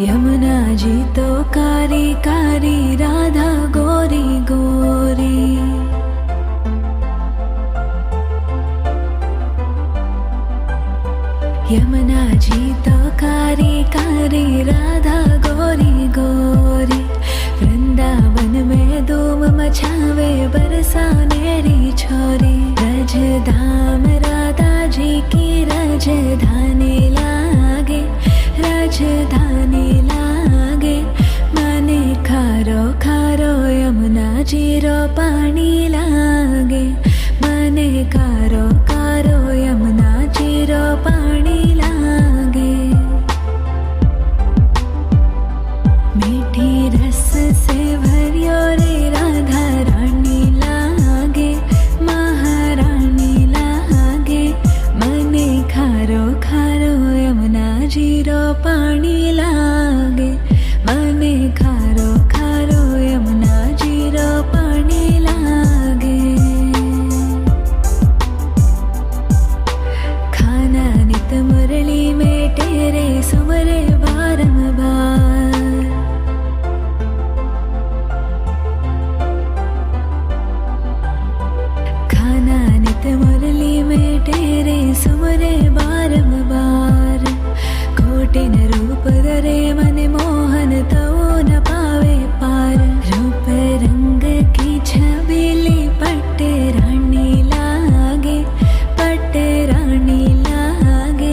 यमुना जी तो कारी कारी, राधा गोरी गोरी। यमुना जी तो कारी कारी, राधा गोरी गोरी। वृंदावन में धूम मचावे, बरसानेरी छोरी। रजधाम राधा जी की राजधानी लागे, राजधानी लागे। माने खारो खारो यमुना जी रो पानी लागे। माने खारो खारो यमुना जी रो पानी लागे। मीठी रस से भरियो रे राधा रानी लागे, महारानी लागे। मने खारो खारो यमुना जी रो पानी लागे। मने खारो खारो यमुना जी रो पानी लागे। खाना नित मुरली में तेरे सुमरे बारंबार। खाना नित मुरली में तेरे सुमरे बारंबार। कोटिन रूप धरे मन